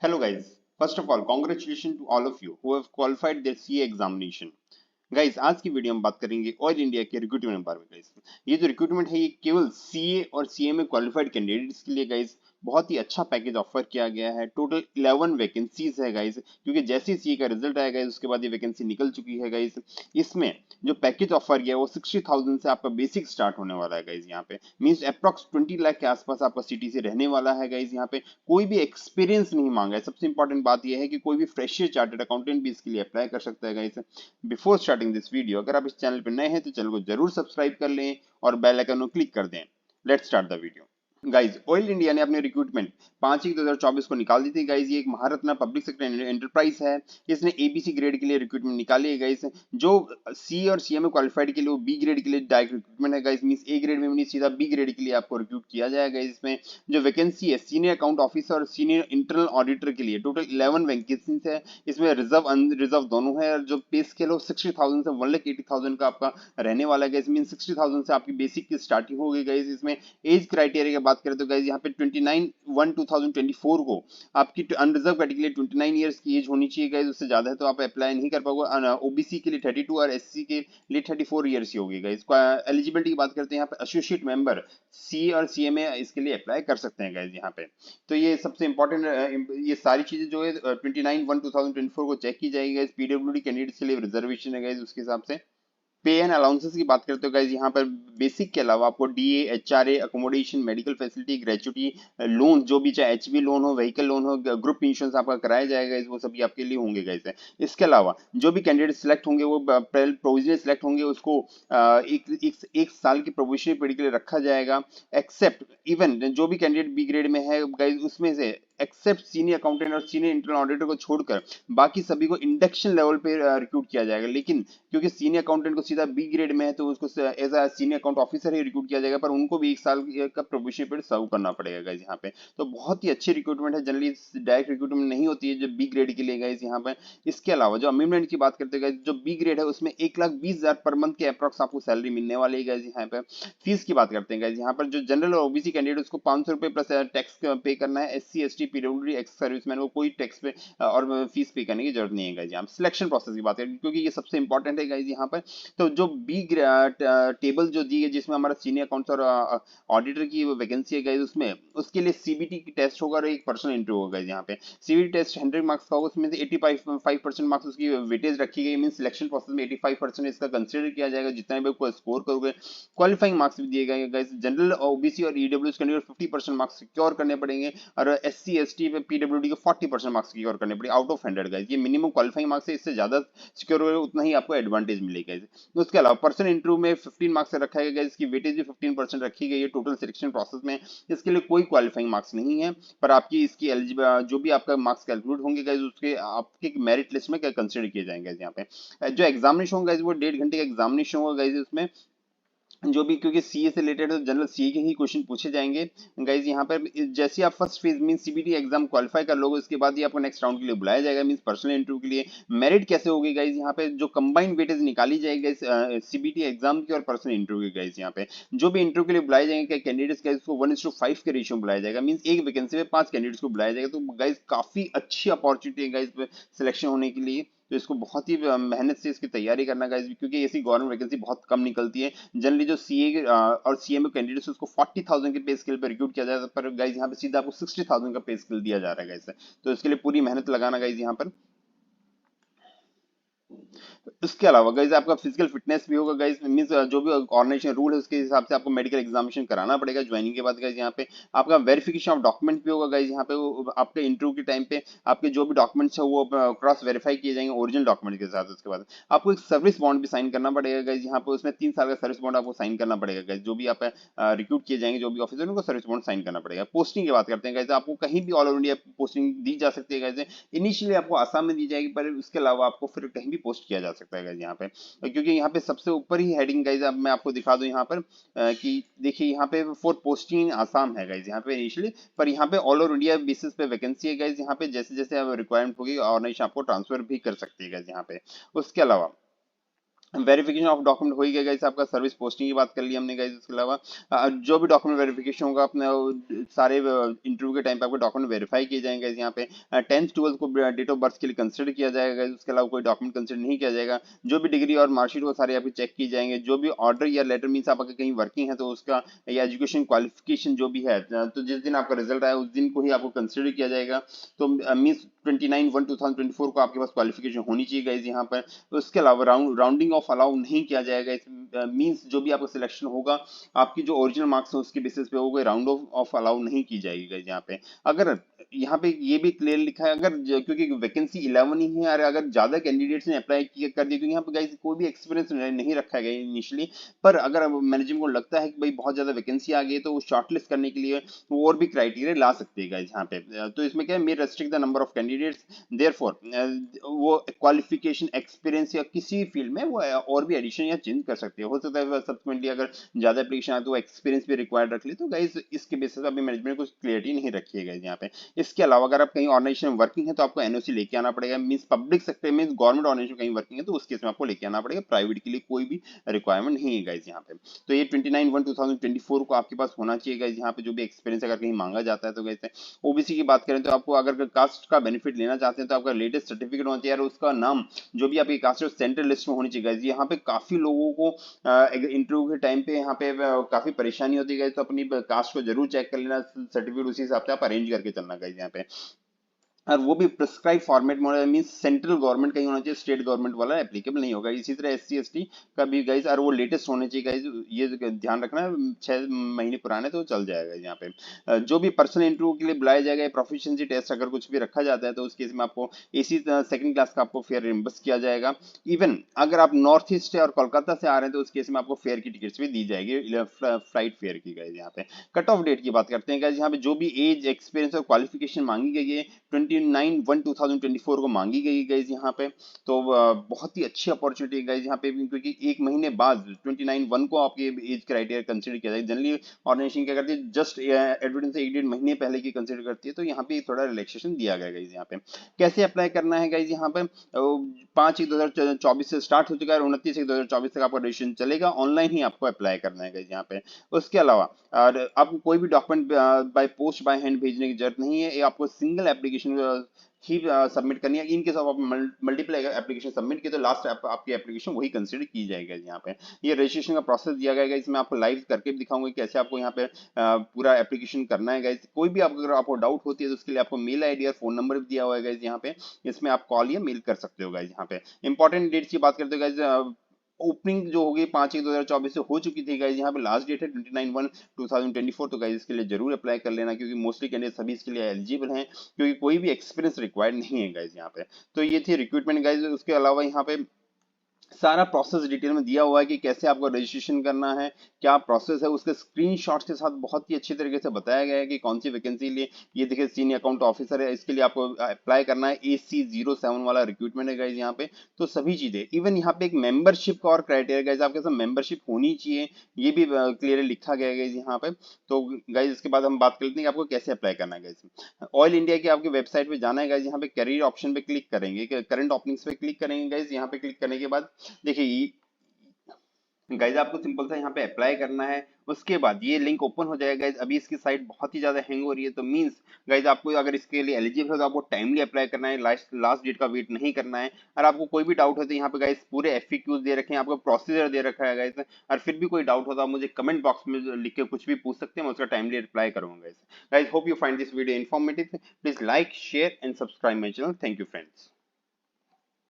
Hello guys. First of all, congratulations to all of you who have qualified their CA examination. Guys आज की video में बात करेंगे oil India के recruitment के बारे में गाइस। ये जो रिक्रूटमेंट है ये केवल सीए और सीए में क्वालिफाइड कैंडिडेट्स के लिए गाइस बहुत ही अच्छा पैकेज ऑफर किया गया है। टोटल 11 वैकेंसीज है गाइस, क्योंकि जैसे ही सीए का रिजल्ट आया गाइस उसके बाद ये वैकेंसी निकल चुकी है गाइस। इसमें जो पैकेज ऑफर किया है वो 60,000 से आपका बेसिक स्टार्ट होने वाला है गाइस। यहाँ पे मींस अप्रॉक्स 20 लाख के आसपास आपका सीटीसी रहने वाला है गाइस। यहाँ पे कोई भी एक्सपीरियंस नहीं मांगा है। सबसे इंपॉर्टेंट बात यह है कि कोई भी फ्रेशर चार्टर्ड अकाउंटेंट भी इसके लिए अप्लाई कर सकता है guys. Before starting this video, अगर आप इस चैनल पर नए हैं तो चैनल को जरूर सब्सक्राइब कर लें और बेल आइकन को क्लिक कर दें। Let's start the video. Guys oil India ने अपने रिक्रूटमेंट 5/1/2024 को निकाल दी थी गाइज। ये एक महारत्न पब्लिक सेक्टर एंटरप्राइज है। इसने एबीसी ग्रेड के लिए रिक्रूटमेंट निकाली है गाइज। जो सी और सीए में क्वालिफाइड के लिए वो बी ग्रेड के लिए डायरेक्ट रिक्रूटमेंट है गाइज। मींस ए ग्रेड में भी नहीं, सीधा बी ग्रेड के लिए आपको रिक्रूट किया जाएगा। इसमें जो वैकेंसी है सीनियर अकाउंट ऑफिसर और सीनियर इंटरनल ऑडिटर के लिए टोटल 11 वैकेंसीज है। इसमें रिजर्व अनरिजर्व दोनों है। और जो पे स्केल हो 60,000 से 1,80,000 का आपका रहने वाला है गाइज। मीन 60,000 से आपकी बेसिक की स्टार्टिंग होगी गाइज। इसमें एज क्राइटेरिया की बात करें तो गाइज यहाँ पे 29/1/2024 को आपकी अनरिजर्व कैटेगरी के लिए 29 ईयर्स की एज होनी चाहिए गाइज। उससे ज्यादा है तो आप अप्लाई नहीं कर पाओगे। ओबीसी के लिए 32 और एससी के लिए 34 ईयर्स ही होगी गाइज। एलिजिबिलिटी की बात करते हैं यहाँ पे एसोसिएट मेंबर सी और सीए में इसके लिए अप्लाई कर सकते हैं गाइज। यहाँ पे तो ये सबसे इंपॉर्टेंट ये सारी चीजें जो है 29/1/2024 को चेक की जाएगी गाइज। पीडब्ल्यूडी कैंडिडेट्स के लिए रिजर्वेशन है गाइज। उसके हिसाब से पे एंड अलाउंसेस की बात करते हो गाइज, यहाँ पर बेसिक के अलावा आपको DA, HRA, accommodation, medical facility, gratuity, loan जो भी चाहे एचबी लोन हो, व्हीकल लोन हो, ग्रुप इंश्योरेंस आपका कराया जाएगा, वो सभी आपके लिए होंगे गाइज। इसके अलावा जो भी कैंडिडेट सिलेक्ट होंगे वो प्रोविजनली सिलेक्ट होंगे, उसको एक साल की प्रोविजनल पीरियड के लिए रखा जाएगा। एक्सेप्ट इवन जो भी कैंडिडेट बी ग्रेड में है गाइज उसमें से एक्सेप्ट सीनियर अकाउंटेंट और सीनियर इंटरनल ऑडिटर को छोड़कर बाकी सभी को इंडक्शन लेवल पे रिक्रूट किया जाएगा। लेकिन क्योंकि सीनियर अकाउंटेंट को सीधा बी ग्रेड में है तो उसको as a senior account officer ही रिक्रूट किया जाएगा, पर उनको भी एक साल का प्रोबेशन पीरियड सर्व करना पड़ेगा गाइस यहाँ पे। तो बहुत ही अच्छी रिक्रूटमेंट है। जनरली डायरेक्ट रिक्रूटमेंट नहीं होती है जो बी ग्रेड के लिए गाइस यहाँ पे। इसके अलावा जो अमेंडमेंट की बात करते हैं, जो बी ग्रेड है उसमें 1,20,000 पर मंथ के अप्रॉक्स आपको सैलरी मिलने वाली है गाइस यहाँ पे। फीस की बात करते हैं गाइस, यहाँ पर जो जनरल और ओबीसी कैंडिडेट उसको 500 रुपए प्लस टैक्स पे करना है। SC ST PWD ex serviceman को कोई टैक्स पे और फीस पे करने की जरूरत नहीं है गाइस। यहाँ सिलेक्शन प्रोसेस की बात करें क्योंकि ये सबसे इंपॉर्टेंट है गाइस यहाँ पर। तो जो बी टेबल जो दी है जिसमें हमारा सीनियर अकाउंट्स और ऑडिटर की वैकेंसी है गाइस, उसमें उसके लिए सीबीटी की टेस्ट होगा और एक पर्सनल इंटरव्यू होगा यहाँ पे। सीबीटी टेस्ट 100 मार्क्स का होगा, उसमें से 85% मार्क्स उसकी वेटेज रखी गई। मीन सिलेक्शन प्रोसेस में 85% इसका कंसिडर किया जाएगा जितना भी आपको स्कोर करोगे। क्वालिफाइंग मार्क्स भी दिए गए गाइस। जनरल ओबीसी और ईडब्ल्यूएस कैंडिडेट 50% मार्क्स सिक्योर करने पड़ेंगे और एससी एसटी पीडब्ल्यूडी को 40% मार्क्स सिक्योर करने पड़ेंगे आउट ऑफ 100 गाइस। ये मिनिमम क्वालिफाइंग मार्क्स है, इससे ज्यादा सिक्योर होगा उतना ही आपको एडवांटेज मिलेगा। उसके अलावा पर्सनल इंटरव्यू में 15 मार्क्स रखा गया, इसकी वेटेज भी 15% रखी गई है टोटल सिलेक्शन प्रोसेस में। इसके लिए कोई क्वालिफाइंग मार्क्स नहीं है, पर आपकी इसकी एलिजिबल जो भी आपका मार्क्स कैलकुलेट होंगे गाइस उसके आपके मेरिट लिस्ट में कंसिडर किए जाएंगे यहाँ पे। जो एग्जामिनेशन होगा वो 1.5 घंटे का एग्जामिनेशन होगा गाइस। उसमें जो भी क्योंकि सीए से रिलेटेड है जनरल सीए के ही क्वेश्चन पूछे जाएंगे गाइज। यहाँ पर जैसे आप first phase mean CBT exam qualify कर लोगे उसके बाद ही आपको नेक्स्ट राउंड के लिए बुलाया जाएगा। मीन पर्सनल इंटरव्यू के लिए मेरिट कैसे होगी गाइज, यहाँ पे जो कंबाइंड वेटेज निकाली जाएगी सीबीटी एग्जाम की और पर्सनल इंटरव्यू की गाइज। यहाँ पे जो भी इंटरव्यू के लिए बुलाए जाएंगे कैंडिडेट्स गाइज उसको 1:5 के रेशियो में बुलाया जाएगा। मीन एक वैकेंसी में 5 कैंडिडेट्स को बुलाया जाएगा। तो गाइज काफी अच्छी अपॉर्चुनिटी है गाइज सिलेक्शन होने के लिए। तो इसको बहुत ही मेहनत से इसकी तैयारी करना गाइज, क्योंकि ऐसी गवर्नमेंट वैकेंसी बहुत कम निकलती है। जनरली जो सीए और सीएमए कैंडिडेट्स उसको 40,000 के पे स्केल पर रिक्रूट किया जाता है, पर गाइज यहाँ पे सीधा आपको 60,000 का पे स्केल दिया जा रहा है गाइज। तो इसके लिए पूरी मेहनत लगाना गाइज यहाँ पर। इसके अलावा गाइज आपका फिजिकल फिटनेस भी होगा गाइज। मींस जो भी ऑर्गेनाइजेशन रूल है उसके हिसाब से आपको मेडिकल एग्जामिनेशन कराना पड़ेगा ज्वाइनिंग के बाद गाइज। यहाँ पे आपका वेरिफिकेशन ऑफ डॉक्यूमेंट भी होगा गाइज। यहाँ पे आपके इंटरव्यू के टाइम पे आपके जो भी डॉक्यूमेंट्स है वो क्रॉस वेरीफाई किए जाएंगे ओरिजिनल डॉक्यूमेंट के साथ। उसके बाद आपको एक सर्विस बॉन्ड भी साइन करना पड़ेगा गाइज। यहाँ पे उसमें 3 साल का सर्विस बॉन्ड आपको साइन करना पड़ेगा गाइज। जो भी आप रिक्रूट किए जाएंगे जो भी ऑफिसर उनको सर्विस बॉन्ड साइन करना पड़ेगा। पोस्टिंग की बात करते हैं गाइज, आपको कहीं भी ऑल ओवर इंडिया पोस्टिंग दी जा सकती है गाइज। इनिशियली आपको आसाम में दी जाएगी, पर उसके अलावा आपको फिर कहीं भी पोस्ट किया जा सकता है गाइज यहाँ पे। क्योंकि यहाँ पे सबसे ऊपर ही हेडिंग गाइज अब मैं आपको दिखा दूं यहाँ पर कि देखिए यहाँ पे फॉर पोस्टिंग इन आसाम है गाइज यहाँ पे इनिशियली। पर यहाँ पे ऑल ओवर इंडिया बेसिस पे वैकेंसी है गाइज। यहाँ पे जैसे जैसे अब रिक्वायरमेंट होगी ऑर्गेनाइजेशन आपको ट्रांसफर भी कर सकती है गाइज यहाँ पे। उसके अलावा वेरिफिकेशन ऑफ डॉक्यूमेंट हो ही गया गाइस, आपका सर्विस पोस्टिंग की बात कर ली हमने गाइस। इसके अलावा जो भी डॉक्यूमेंट वेरिफिकेशन होगा अपने सारे इंटरव्यू के टाइम पे आपके डॉक्यूमेंट वेरीफाई किए जाएंगे यहाँ पे। 10th 12th को डेट ऑफ बर्थ के लिए कंसिडर किया जाएगा guys, उसके अलावा कोई डॉक्यूमेंट कंसिडर नहीं किया जाएगा। जो भी डिग्री और मार्कशीट वो सारे आपके चेक किए जाएंगे। जो भी ऑर्डर या लेटर मीन्स आप अगर कहीं वर्किंग है तो उसका या एजुकेशन क्वालिफिकेशन जो भी है, तो जिस दिन आपका रिजल्ट आया उस दिन को ही आपको कंसिडर किया जाएगा। तो मीन्स 29/1/2024 को आपके पास क्वालिफिकेशन होनी चाहिए गाइज यहाँ पर। उसके अलावा राउंडिंग ऑफ अलाउ नहीं किया जाएगा। मींस जो भी आपका सिलेक्शन होगा आपकी जो ओरिजिनल मार्क्स है उसके बेसिस पे होगा, राउंड ऑफ अलाउ नहीं की जाएगी guys यहाँ पे। अगर यहाँ पे ये भी क्लियर लिखा है, अगर क्योंकि वैकेंसी 11 ही है और अगर ज्यादा कैंडिडेट्स ने अप्लाई किया कर दिया, क्योंकि यहाँ पे गाइस कोई भी एक्सपीरियंस नहीं रखा गया इनिशियली, पर अगर मैनेजमेंट को लगता है कि भाई बहुत ज्यादा वैकेंसी आ गई है तो वो शॉर्टलिस्ट करने के लिए वो और भी क्राइटेरिया ला सकते हैं गाइस यहाँ पे। तो इसमें क्या है, may restrict the number of candidates, therefore वो क्वालिफिकेशन एक्सपीरियंस या किसी फील्ड में वो और भी एडिशन या चेंज कर सकते हैं। हो सकता है सब्सिक्वेंटली अगर ज्यादा एप्लीकेशन आए तो एक्सपीरियंस भी रिक्वायर्ड रख ले। तो गाइस इसके बेसिस पे अभी मैनेजमेंट कुछ क्लियरिटी नहीं रखी है गाइस यहाँ पे। इसके अलावा अगर आप कहीं ऑर्गेनाइजेशन में वर्किंग है तो आपको एनओसी लेके आना पड़ेगा। मींस पब्लिक सेक्टर में गवर्नमेंट ऑर्गेनाइजेशन कहीं वर्किंग है तो उस केस में आपको लेके आना पड़ेगा। प्राइवेट के लिए कोई भी रिक्वायरमेंट नहीं है गाइस यहाँ पे। तो ये 29/1/2024 को आपके पास होना चाहिए गाइस यहाँ पे। जो भी एक्सपीरियंस अगर कहीं मांगा जाता है तो गाइस ओबीसी की बात करें तो आपको अगर कास्ट का बेनिफिट लेना चाहते हैं तो आपका लेटेस्ट सर्टिफिकेट होना चाहिए और उसका नाम जो भी आपकी कास्ट है सेंट्रल लिस्ट में होनी चाहिए गाइस। यहाँ पे काफी लोगों को इंटरव्यू के टाइम पे यहाँ पे काफी परेशानी होती है, तो अपनी कास्ट को जरूर चेक कर लेना, सर्टिफिकेट उसी हिसाब से आप अरेंज करके चलना गाइस यहाँ पे। और वो भी प्रिस्क्राइब फॉर्मेट में मीन सेंट्रल गवर्नमेंट का ही होना चाहिए, स्टेट गवर्नमेंट वाला एप्लीकेबल नहीं होगा। इसी तरह SC ST का भी गाइज, और वो लेटेस्ट होने चाहिए गाइज, ये ध्यान रखना। 6 महीने पुराने तो चल जाएगा यहाँ पे। जो भी पर्सनल इंटरव्यू के लिए बुलाया जाएगा, प्रोफिशिएंसी टेस्ट अगर कुछ भी रखा जाता है तो उस केस में आपको इसी सेकंड क्लास का आपको फेयर रिम्बर्स किया जाएगा। इवन अगर आप नॉर्थ ईस्ट और कोलकाता से आ रहे हैं तो उस केस में आपको फेयर की टिकट्स भी दी जाएगी, फ्लाइट फेयर की गाइज यहाँ पे। कट ऑफ डेट की बात करते हैं गाइज यहाँ पे। जो भी एज एक्सपीरियंस और क्वालिफिकेशन मांगी गई है 29/1/2024 को मांगी गई गाइज यहाँ पे। तो बहुत ही अच्छी अपॉर्चुनिटी है गाइज यहाँ पे, क्योंकि एक महीने बाद 29/1 को आपके एज क्राइटेरिया कंसिडर किया जाएगा। जनरली ऑर्गेनाइजेशन क्या करती है, जस्ट एडवर्टाइज से 1-1.5 महीने पहले की कंसिडर करती है। तो यहाँ पे थोड़ा रिलैक्सेशन दिया गया गाइज यहाँ पे। कैसे अप्लाई करना है गाइज यहाँ पे, 5/1/2024 से स्टार्ट हो चुका है और 29/1/2024 तक आपका रजिस्ट्रेशन चलेगा। ऑनलाइन ही आपको अप्लाई करना है गाइज यहाँ पे। उसके अलावा और आपको कोई भी document by post by hand भेजने की जरूरत नहीं है। ये आपको सिंगल एप्लीकेशन ही सबमिट करनी है। इन केस ऑफ आप मल्टीपल एप्लीकेशन सबमिट किए तो लास्ट आपकी एप्लीकेशन वही कंसिडर की जाएगी यहाँ पे। ये रजिस्ट्रेशन का प्रोसेस दिया गया है, इसमें आपको लाइव करके भी दिखाऊंगा कि कैसे आपको यहाँ पे पूरा एप्लीकेशन करना है गाइज। कोई भी अगर आपको डाउट होती है तो उसके लिए आपको मेल आईडी और फोन नंबर भी दिया हुआ है गाइज यहाँ पे। इसमें आप कॉल या मेल कर सकते हो गाइज यहाँ पे। इंपॉर्टेंट डेट्स की बात करते हो गाइज, ओपनिंग जो होगी 5/1/2024 से हो चुकी थी गाइज यहाँ पे। लास्ट डेट है 29/1/2024। तो गाइज इसके लिए जरूर अप्लाई कर लेना, क्योंकि मोस्टली कैंडिडेट सभी इसके लिए एलिजिबल हैं, क्योंकि कोई भी एक्सपीरियंस रिक्वायर्ड नहीं है गाइज यहाँ पे। तो ये थी रिक्रूटमेंट गाइज। उसके अलावा यहाँ पे सारा प्रोसेस डिटेल में दिया हुआ है कि कैसे आपको रजिस्ट्रेशन करना है, क्या प्रोसेस है, उसके स्क्रीनशॉट्स के साथ बहुत ही अच्छी तरीके से बताया गया है कि कौन सी वैकेंसी लिए। ये देखिए सीनियर अकाउंट ऑफिसर है, इसके लिए आपको अप्लाई करना है। AC07 वाला रिक्रूटमेंट है गाइज यहाँ पे। तो सभी चीजें, इवन यहाँ पे एक मेंबरशिप का और क्राइटेरिया गाइज, आपके साथ मेंबरशिप होनी चाहिए, ये भी क्लियरली लिखा गया है गाइज यहाँ पे। तो गाइज इसके बाद हम बात कर लेते हैं कि आपको कैसे अप्लाई करना है गाइज। ऑयल इंडिया की आपकी वेबसाइट पे जाना है गाइज। यहाँ पे करियर ऑप्शन पे क्लिक करेंगे, करंट ओपनिंग्स पे क्लिक करेंगे गाइज। यहाँ पे क्लिक करने के बाद देखिए गाइज आपको सिंपल सा यहाँ पे अप्लाई करना है। उसके बाद ये लिंक ओपन हो जाएगा गाइज। अभी इसकी साइट बहुत ही ज्यादा हैंग हो रही है, तो मींस गाइज आपको अगर इसके लिए एलिजिबल है तो आपको टाइमली अप्लाई करना है, लास्ट डेट का वेट नहीं करना है। और आपको कोई भी डाउट हो तो यहाँ पे गाइज पूरे FAQs दे रखे हैं, आपको प्रोसीजर दे रखा है गाइज। और फिर भी कोई डाउट हो तो आप मुझे कमेंट बॉक्स में लिख के कुछ भी पूछ सकते हैं, मैं उसका टाइमली रिप्लाई करूंगा guys. Guys hope you find this video informative. Please like share and subscribe my channel. Thank you friends.